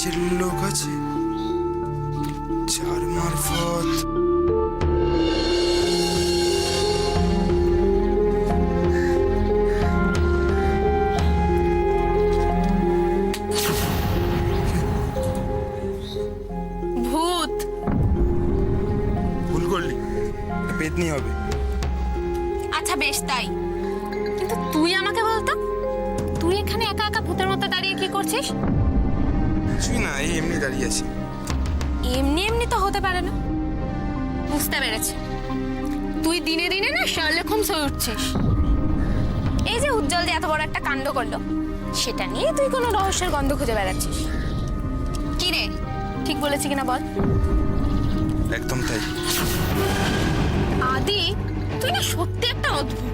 কাছের লোক আছে যার মারফত ভূত। ভুল করলি, পেতনি হবে। আচ্ছা বেশ তাই, কিন্তু তুই আমাকে বলতো, তুই এখানে একা একা ভূতের মতো দাঁড়িয়ে কি করছিস? কিছুই না, এই এমনি দাঁড়িয়ে আছি। এমনি এমনি তো হতে পারে না। বুঝতে পেরেছি, তুই দিনে দিনে না শার্লক হোমস হয়ে উঠছিস। এই যে উজ্জ্বল যে এত বড় একটা কাণ্ড করলো, সেটা নিয়ে তুই কোনো রহস্যের গন্ধ খুঁজে বেড়াচ্ছিস। কি রে, ঠিক বলেছি কিনা বল? একদম তাই। আদি, তুই না সত্যি একটা অদ্ভুত।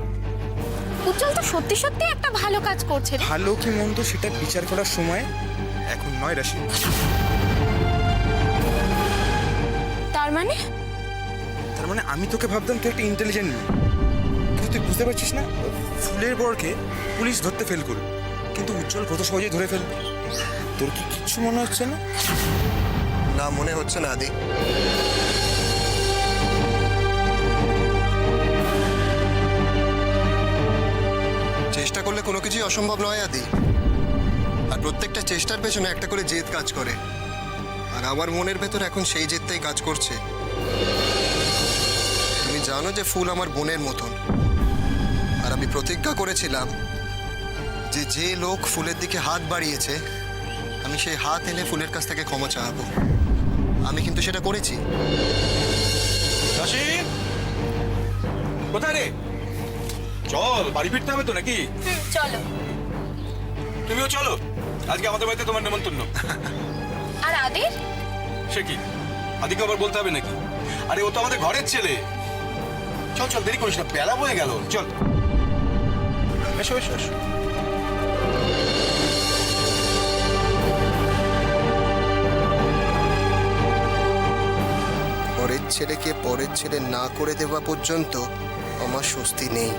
উজ্জ্বল তো সত্যি সত্যি একটা ভালো কাজ করছে রে। ভালো কি মন্দ সেটা বিচার করার সময় এখন নয় রাশি। তার মানে আমি তোকে ভাবতাম তুই একটা ইন্টেলিজেন্ট মেয়ে, কিন্তু তুই বুঝতে পারছিস না, ফুলের বরকে পুলিশ ধরতে ফেল করল, কিন্তু উজ্জ্বল কত সহজেই ধরে ফেলবে। তোর কি কিচ্ছু মনে হচ্ছে না? না, মনে হচ্ছে না আদি। চেষ্টা করলে কোনো কিছুই অসম্ভব নয় আদি, আর প্রত্যেকটা চেষ্টার পেছনে একটা করে জেদ কাজ করে, আর আমার মনের ভেতর এখন সেই জেদটাই কাজ করছে। তুমি জানো যে ফুল আমার বোনের মতন, আর আমি প্রতিজ্ঞা করেছিলাম যে যে লোক ফুলের দিকে হাত বাড়িয়েছে আমি সেই হাত এনে ফুলের কাছ থেকে ক্ষমা চাইবো। আমি কিন্তু সেটা করেছি। রাশি, কোথায় রে? চল, বাড়ি ফিরতে হবে তো নাকি? চলো। তুমিও চলো, আজকে আমাদের বাড়িতে তোমার নেমন্তন্ন। আর আদি? সে কি, আদিকে আবার বলতে হবে নাকি? আরে ও তো আমাদের ঘরের ছেলে। চল চল, দেরি করিস না, বেলা বয়ে গেল। চল, এসো এসো এসো। পরের ছেলেকে পরের ছেলে না করে দেওয়া পর্যন্ত আমার স্বস্তি নেই।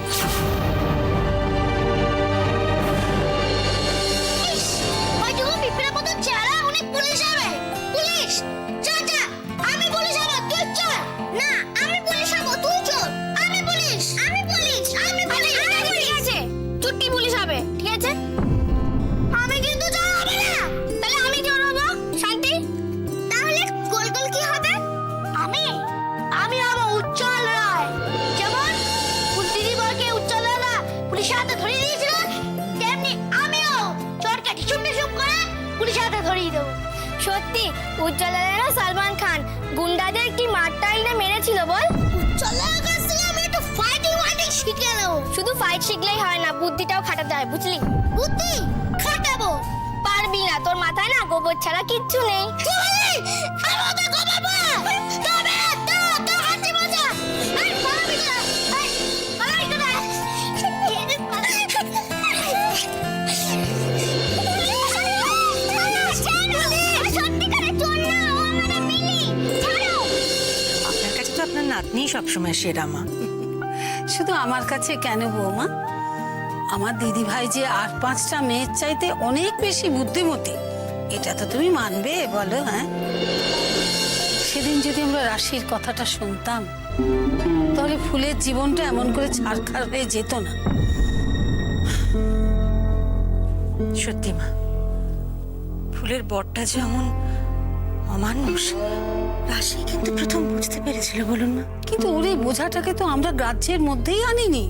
সত্যি উজ্জ্বলের সালমান খান গুন্ডাদের কি মারটাইলে মেরেছিল বল? উজ্জ্বলের কাছ থেকে আমি একটু ফাইটিং শিখে নেব। শুধু ফাইট শিখলেই হয় না, বুদ্ধিটাও খাটাতে হয়, বুঝলি? বুদ্ধি খাটাবো? পারবি না, তোর মাথায় না গোবর ছাড়া কিচ্ছু নেই। আপনার নাতনি সবসময় সেরা মা। শুধু আমার কাছে কেন বৌমা, আমার দিদি ভাই যে আর 5টা মেয়ের চাইতে অনেক বেশি বুদ্ধিমতী, এটা তো তুমি মানবে বলো? হ্যাঁ, সেদিন যদি আমরা রাশির কথাটা শুনতাম তাহলে ফুলের জীবনটা এমন করে ছারখার হয়ে যেত না। সত্যি মা, ফুলের বরটা যেমন অমানুষ, রাশি কিন্তু প্রথম বুঝতে পেরেছিল, বলুন না? কিন্তু ওর এই বোঝাটাকে তো আমরা গ্রাহ্যের মধ্যেই আনিনি।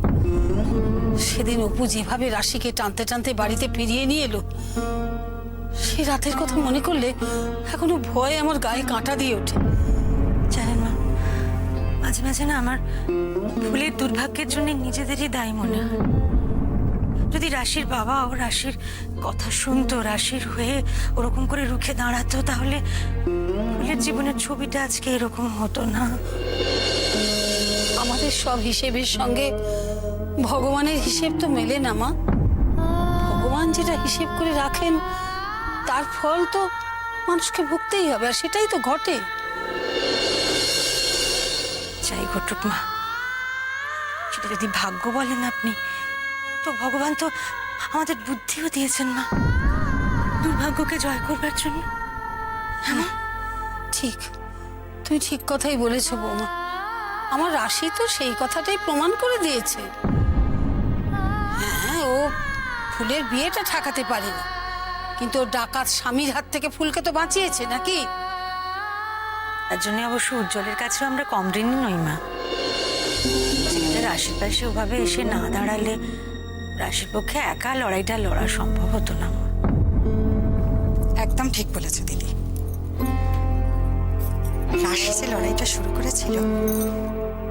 সেদিন অপু যেভাবে রাশিকে টানতে টানতে বাড়িতে ফিরিয়ে নিয়ে এলো, সে রাতের কথা মনে করলে এখনো ভয়ে আমার গায়ে কাঁটা দিয়ে ওঠে। জানেন মা, মাঝে মাঝে না আমার ফুলের দুর্ভাগ্যের জন্য নিজেদেরই দায়ী মনে হয়। যদি রাশির বাবা ও রাশির কথা শুনতো, রাশির হয়ে ওরকম করে রুখে দাঁড়াতো, তাহলে ফুলের জীবনের ছবিটা আজকে এরকম হতো না। আমাদের সব হিসেবের সঙ্গে ভগবানের হিসেব তো মেলে না মা। ভগবান যেটা হিসেব করে রাখেন তার ফল তো মানুষকে ভুগতেই হবে, আর সেটাই তো ঘটে। যাই ঘটুক মা, সেটা যদি ভাগ্য বলেন আপনি, তো ভগবান তো আমাদের বুদ্ধিও দিয়েছেন মা, দুর্ভাগ্যকে জয় করবার জন্য। ঠিক, তুমি ঠিক কথাই বলেছো বৌমা। আমার রাশি তো সেই কথাটাই প্রমাণ করে দিয়েছে। হ্যাঁ, ও ফুলের বিয়েটা ঠেকাতে পারেনি, কিন্তু ও ডাকাত স্বামীর হাত থেকে ফুলকে তো বাঁচিয়েছে নাকি? তার জন্য অবশ্য উজ্জ্বলের কাছেও আমরা কম ঋণী নই মা। ছেলেটার আশেপাশে ওভাবে এসে না দাঁড়ালে রাশির পক্ষে একা লড়াইটা লড়া সম্ভব হতো না। একদম ঠিক বলেছো দিদি। রাশি যে লড়াইটা শুরু করেছিল,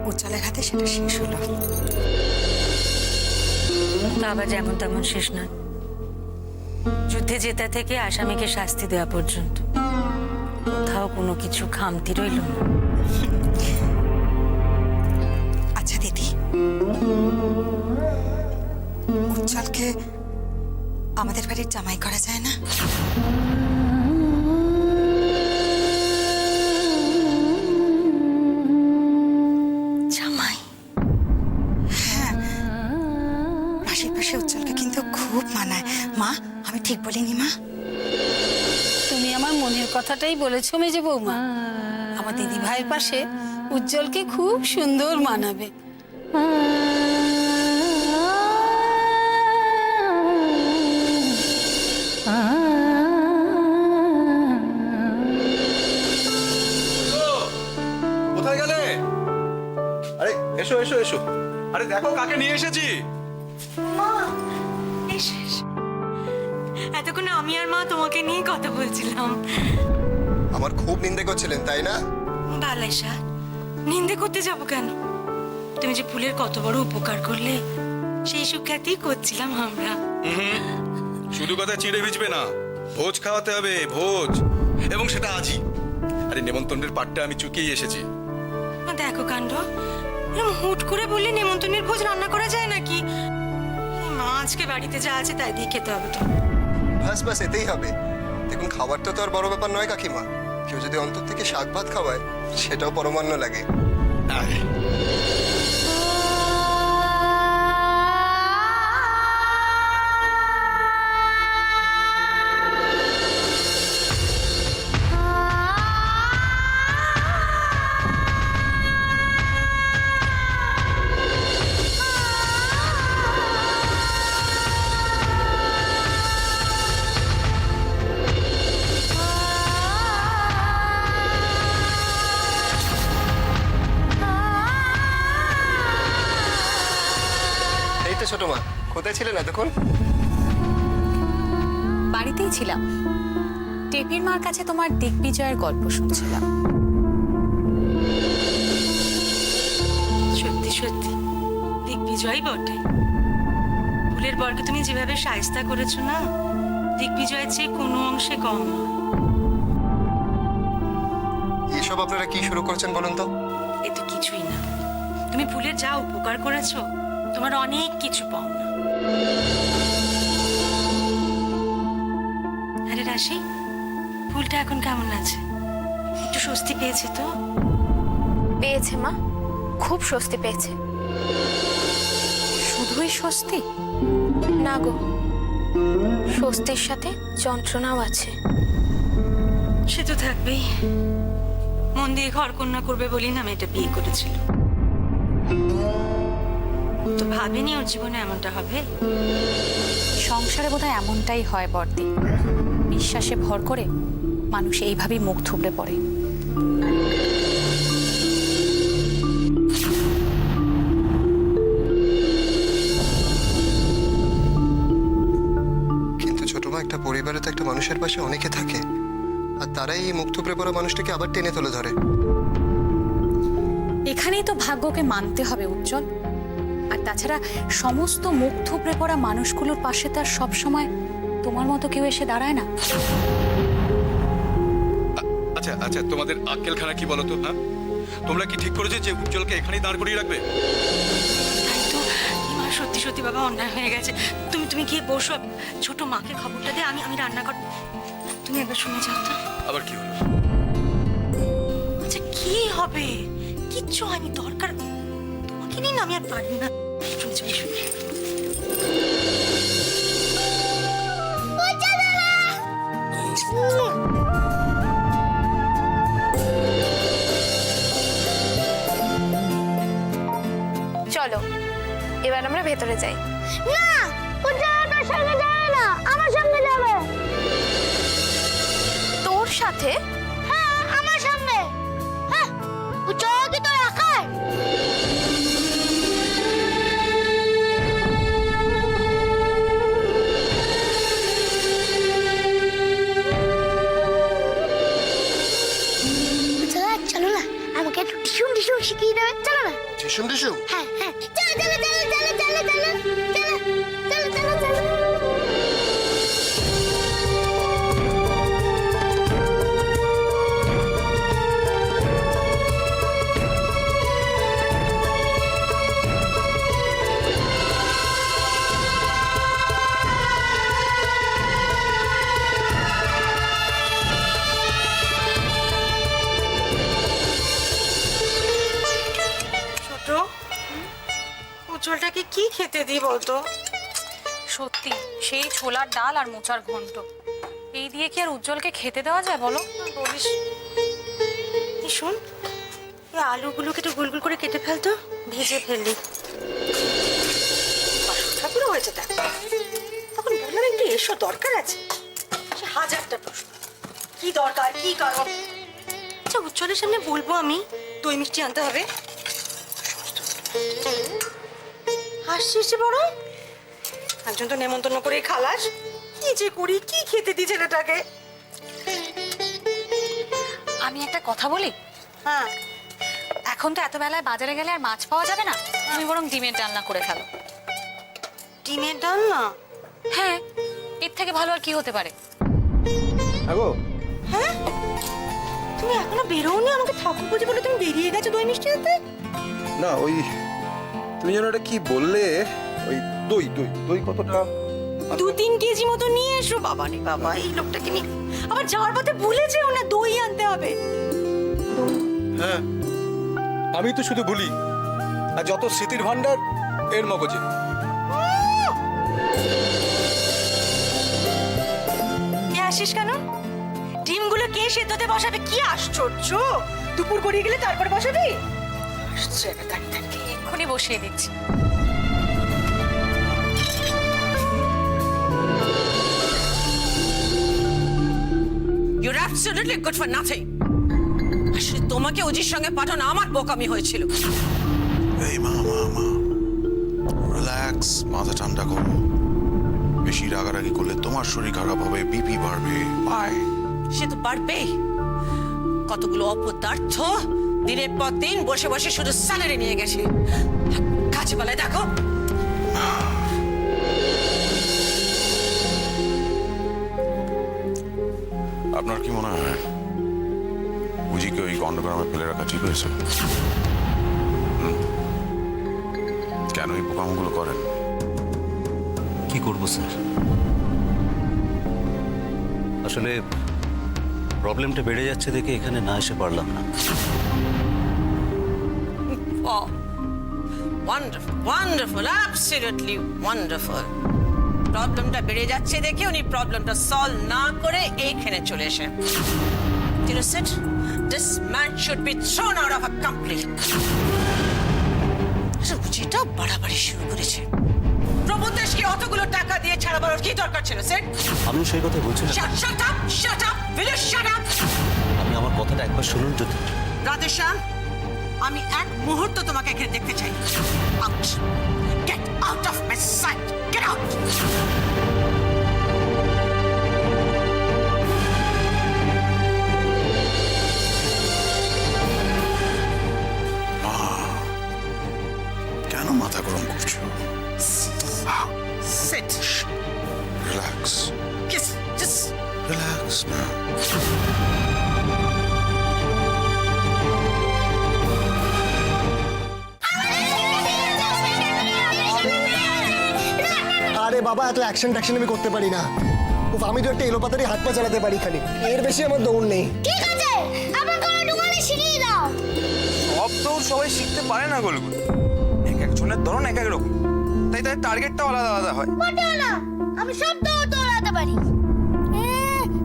উজ্জ্বলের হাতে সেটা শেষ হলো। তা আবার যেমন তেমন শেষ নয়, যুদ্ধে জেতা থেকে আসামিকে শাস্তি দেওয়া পর্যন্ত কোথাও কোনো কিছু খামতি রইল না। আচ্ছা দিদি, উজ্জ্বলকে আমাদের বাড়ির জামাই করা যায় না? জামাই? হ্যাঁ, পাশে পাশে উজ্জ্বলকে কিন্তু খুব মানায়। মা, আমি ঠিক বলিনি মা? তুমি আমার মনের কথাটাই বলেছো মেজে বৌমা। আমার দিদি ভাইয়ের পাশে উজ্জ্বলকে খুব সুন্দর মানাবে। কোথায় গেলে? আরে এসো এসো এসো, আরে দেখো কাকে নিয়ে এসেছি। এতক্ষণ আমি আর মা তোমাকে নিয়ে কথা বলছিলাম। আমার খুব নিন্দে করছিলেন তাই না? বালাইশা, নিন্দে করতে যাব কেন? তুমি যে ফুলের কত বড় উপকার করলে সেই সুখ্যাতিই করছিলাম আমরা। শুধু কথা চিড়ে ভিজবে না, ভোজ খাওয়াতে হবে, ভোজ, এবং সেটা আজই। আরে নেমন্তন্নের পাটটা আমি চুকিয়ে এসেছি। দেখো কাণ্ড, এরকম হুট করে বললে নেমন্তন্নের ভোজ রান্না করা যায় নাকি? মা আজকে বাড়িতে যা আছে তাই দিয়ে খেতে হবে তো। বাস বাস, এতেই হবে। দেখুন, খাবারটা তো আর বড় ব্যাপার নয় কাকিমা। কেউ যদি অন্তর থেকে শাক ভাত খাওয়ায়, সেটাও পরমান্ন লাগে। আরে এই তো ছোট মা, কোথায় ছিলেন এতক্ষণ? বাড়িতেই ছিলাম, টেপির মার কাছে তোমার দিগ্বিজয়ের গল্প শুনছিলাম। সত্যি সত্যি দিগ্বিজয় বটে। ফুলের বরকে তুমি যেভাবে সায়স্তা করেছো না, দিগ্বিজয়ের চেয়ে কোনো অংশে কম নয়। এসব আপনারা কি শুরু করেছেন বলুন তো? এ তো কিছুই না। তুমি ফুলের যা উপকার করেছো, তোমার অনেক কিছু পাওনা। আরে রাশি, ফুলটা এখন কেমন আছে? একটু স্বস্তি পেয়েছে তো? পেয়েছে মা, খুব স্বস্তি পেয়েছে। শুধুই স্বস্তি? না গো, স্বস্তির সাথে যন্ত্রণাও আছে। সে তো থাকবেই। মন দিয়ে ঘর কন্যা করবে বলেই না মেয়েটা বিয়ে করেছিল। তো ভাবিনি ওর জীবনে এমনটা হবে। সংসারে বোধহয় এমনটাই হয় বর্দি। বিশ্বাসে ভর করে মানুষ এইভাবেই মুখ থুবড়ে পড়ে। কিন্তু ছোট মা, একটা পরিবারে তো একটা মানুষের পাশে অনেকে থাকে, আর তারাই এই মুখ থুবড়ে পড়া মানুষটাকে আবার টেনে তুলে ধরে। এখানেই তো ভাগ্যকে মানতে হবে উজ্জ্বল। আর তাছাড়া সমস্ত মুখ থুবড়ে পড়া মানুষগুলোর পাশে তার সব সময় তোমার মতো কেউ এসে দাঁড়ায় না। আচ্ছা আচ্ছা, তোমাদের আক্কেলখানা কি বলো তো? হ্যাঁ, তোমরা কি ঠিক করেছো যে উজ্জ্বলকে এখানেই দাঁড় করিয়ে রাখবে? তাই তো, মা সত্যি সত্যি বাবা অন্যায় হয়ে গেছে। তুমি গিয়ে বসো, ছোট মাকে খবরটা দে। আমি রান্না কর, তুমি একবার শুনে যাও তো। আবার কি হলো? আচ্ছা কি হবে? কিচ্ছু হয়নি, দরকার তোমাকে নিয়ে না আমি আর পারি না। শুনে যাও, শুনে এবার আমরা ভেতরে যাই। না, উজ্জ্বল তোর সঙ্গে যাবে না, আমার সঙ্গে যাবে। তোর সাথে? হ্যাঁ, আমার সঙ্গে। হ্যাঁ, উজ্জ্বল কি তোর একার? চলো না, আমাকে একটু টিসুম টিসুম শিখিয়ে দেবে, চলো না। টিসুম টিসুম? হ্যাঁ হ্যাঁ, চলো চলো চলো চলো চলো চলো চলো চলো চলো চলো। ছোট, উজ্জ্বলটাকে কি খেতে দিই বলতো? সত্যি সেই ছোলার ডাল আর মোচার ঘন্ট, এই দিয়ে কি আর উজ্জ্বলকে খেতে দেওয়া যায় বলো? বলিস। এই শোন, এই আলুগুলোকে একটু গোল গোল করে কেটে ফেলতো, ভেজে ফেললি। ঠাকুরও হয়েছে দেখ। তখন বললাম একটু এসো, দরকার আছে। সে হাজারটা প্রশ্ন, কি দরকার, কি কারণ। আচ্ছা, উজ্জ্বলের সামনে বলবো আমি দই মিষ্টি আনতে হবে? হাসছিস যে বড়, একজন তো নেমন্তন্ন করে খালাস। কি যে করি, কি খেতে দিই ছেলেটাকে। আমি একটা কথা বলি, হ্যাঁ, এখন তো এত বেলায় বাজারে গেলে আর মাছ পাওয়া যাবে না, তুমি বরং ডিমের ডালনা করে ফেলো। ডিমের ডাল না? হ্যাঁ, এর থেকে ভালো আর কি হতে পারে? আগো হ্যাঁ, তুমি এখনো বেরোওনি? আমাকে ঠাকুর পুজো বলে তুমি বেরিয়ে গেছো দই মিষ্টি আনতে? না, ওই তুমি যেন ওটা কি বললে, ওই দই দই দই কতটা? 2-3 কেজি মতো নিয়ে এসো। বাবা রে বাবা, এই লোকটাকে নিয়ে আবার যাওয়ার পথে ভুলে যেও না, দই আনতে হবে। হ্যাঁ, আমি তো শুধু ভুলি, আর যত স্মৃতির ভান্ডার এর মগজে। কে আসিস কেন? ডিমগুলো কে সেদ্ধতে বসাবে? কি আশ্চর্য, দুপুর গড়িয়ে গেলে তারপর বসাবি? আসছে, দাঁড়িয়ে দাঁড়িয়ে এক্ষুনি বসিয়ে দিচ্ছি। You're absolutely good for nothing. আসলে তোমাকে অজির সঙ্গে পাঠানো আমার বোকামি হয়েছিল। এই মা রিল্যাক্স, মাথা ঠান্ডা করো। বেশি রাগারাগি করলে তোমার শরীর খারাপ হবে, বিপি বাড়বে। বাই। সে তো পারবেই। কতগুলো অপদার্থ দিনের পর দিন বসে বসে শুধু স্যালারি নিয়ে গেছে। কাছে বলে দেখো, আপনার কি মনে হয় বুঝিকে ওই গন্ডগ্রামে ফেলে রাখা ঠিক হয়েছে? কেন এই বোকামগুলো করেন? কি করব স্যার, আসলে প্রবলেমটা বেড়ে যাচ্ছে দেখে এখানে না এসে পারলাম না। Wonderful wonderful, absolutely wonderful. প্রবলেমটা বেড়ে যাচ্ছে দেখে উনি প্রবলেমটা সলভ না করে এইখানে চলে এসে You said this man should be thrown out of a company. যেটা বাড়াবাড়ি শুরু করেছে। প্রভুদেশকে অতগুলো টাকা দিয়ে ছাড়া বলার কি দরকার ছিল স্যার? আমি সেই কথা বলছি না। Shut up! Shut up! Will you shut up? আপনি আমার কথাটা একবার শুনুন যদি। রাধেশ্যাম, আমি এক মুহূর্ত তোমাকে এখানে দেখতে চাই। Out! Get out of my sight! Get out! কেন মাথা গরম করছো? Sit. রিল্যাক্স, Just রিল্যাক্স না। আরে বাবা, এত অ্যাকশন ট্যাকশন আমি করতে পারি না। আমি তো একটা এলোপাতারি হাত পা চালাতে পারি খালি, এর বেশি আমার দৌড় নেই। ঠিক আছে, আমার কোনো টুকুনি শিখিয়ে দাও। সব দৌড় সবাই শিখতে পারে না গোলগুলো, এক একজনের ধরন এক এক রকম, তাই তাই টার্গেটটাও আলাদা আলাদা হয়। মোটেও না, আমি সব দৌড় দৌড়াতে পারি।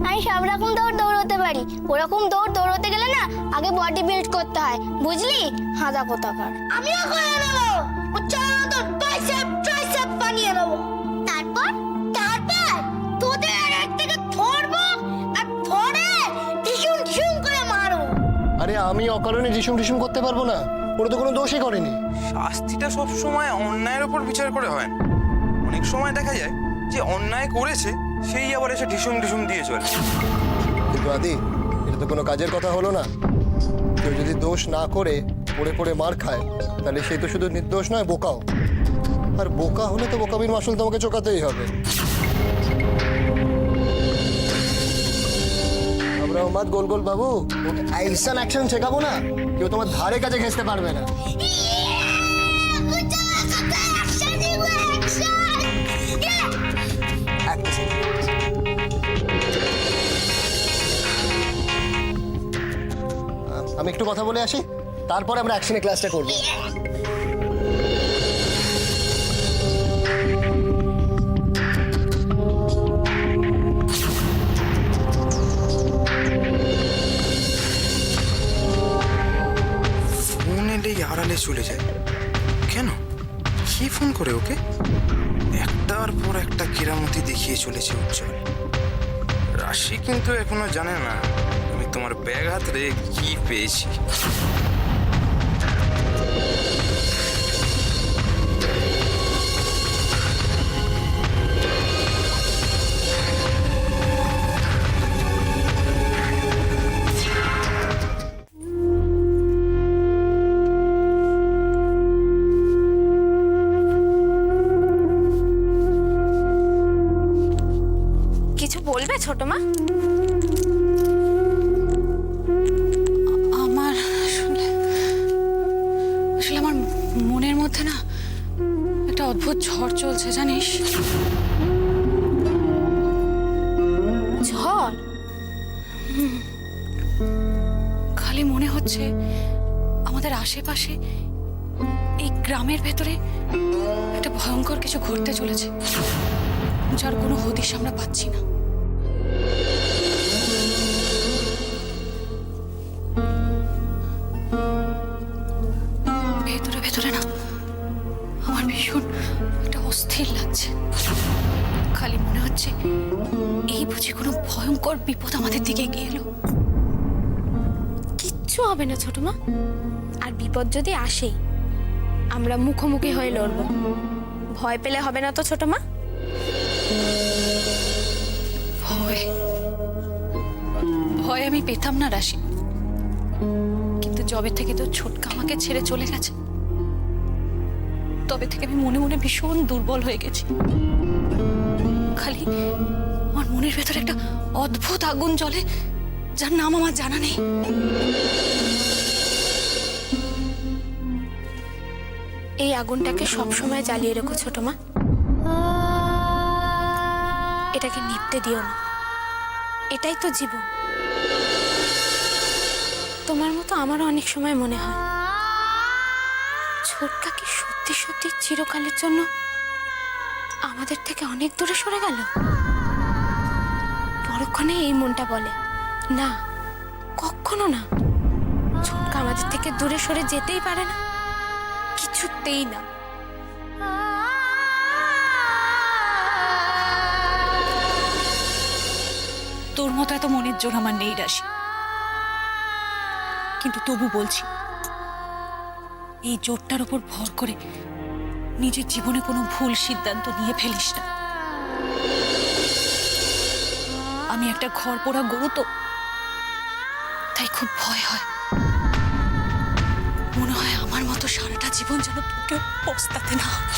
আমি সব রকম দৌড় দৌড়াতে পারি। ওরকম দৌড় দৌড়াতে গেলে না আগে বডি বিল্ড করতে হয়, বুঝলি? হাঁদা কোথাকার। আমিও করে নেবো উচ্চারণ তো বাইসেপ আরে আমি অকারণে রিসুম টিসুম করতে পারবো না, ওরা তো কোনো দোষই করেনি। শাস্তিটা সব সময় অন্যায়ের ওপর বিচার করে হয় না। অনেক সময় দেখা যায় যে অন্যায় করেছে সেই আবার এসে ঢিসুম ঢিসুম দিয়ে চলে। কিন্তু আদি, এটা তো কোনো কাজের কথা হলো না। কেউ যদি দোষ না করে পড়ে পড়ে মার খায়, তাহলে সেই তো শুধু নির্দোষ নয়, বোকাও। আর বোকা হলে তো বোকামির মাসুল তোমাকে চোকাতেই হবে। আমরা মোহাম্মদ গোল গোল বাবু ওকে অ্যাকশন অ্যাকশন শেখাবো না, কেউ তোমার ধারে কাছে ঘেঁচতে পারবে না। আমি একটু কথা বলে আসি, তারপরে আমরা অ্যাকশনে ক্লাসটা করবো। ফোন এলেই আড়ালে চলে যায় কেন? কি ফোন করে ওকে? একটার পর একটা কেরামতি দেখিয়ে চলেছে উজ্জ্বল। রাশি কিন্তু এখনো জানে না আমি তোমার ব্যাগ হাতে কি পেয়েছি। কিছু বলবে ছোট মা? আমার আসলে আসলে আমার মনের মধ্যে না একটা অদ্ভুত ঝড় চলছে, জানিস? ঝড়? খালি মনে হচ্ছে আমাদের আশেপাশে এই গ্রামের ভেতরে একটা ভয়ঙ্কর কিছু ঘটতে চলেছে, যার কোনো হদিশ আমরা পাচ্ছি না। ভেতরে ভেতরে না আমার ভীষণ একটা অস্থির লাগছে। খালি মনে হচ্ছে এই বুঝি কোনো ভয়ঙ্কর বিপদ আমাদের দিকে এগিয়ে এলো। কিচ্ছু হবে না ছোট মা। আর বিপদ যদি আসেই আমরা মুখোমুখি হয়ে লড়বো। ভয় পেলে হবে না তো ছোট মা? ভয় ভয় আমি পেতাম না রাশি, কিন্তু যবে থেকে তো ছোটকা আমাকে ছেড়ে চলে গেছে, তবে থেকে আমি মনে মনে ভীষণ দুর্বল হয়ে গেছি। খালি আমার মনের ভেতরে একটা অদ্ভুত আগুন জ্বলে, যার নাম আমার জানা নেই। এই আগুনটাকে সবসময় জ্বালিয়ে রেখো ছোট মা। এটাকে নিভতে দিও না। এটাই তো জীবন। তোমার মতো আমারও অনেক সময় মনে হয় ছোটকা কি সত্যি সত্যি চিরকালের জন্য আমাদের থেকে অনেক দূরে সরে গেল। পরক্ষণে এই মনটা বলে না, কখনো না। ছোটকা আমাদের থেকে দূরে সরে যেতেই পারে না, কিছুতেই না। তোর মতো এত মনের জোর আমার নেই রাশি, কিন্তু তবু বলছি এই জোরটার উপর ভর করে নিজের জীবনে কোনো ভুল সিদ্ধান্ত নিয়ে ফেলিস না। আমি একটা ঘর পোড়া গরু তো, তাই খুব ভয় হয়। মনে হয় আমার মতো সারাটা জীবন যেন তোকে পস্তাতে না হয়।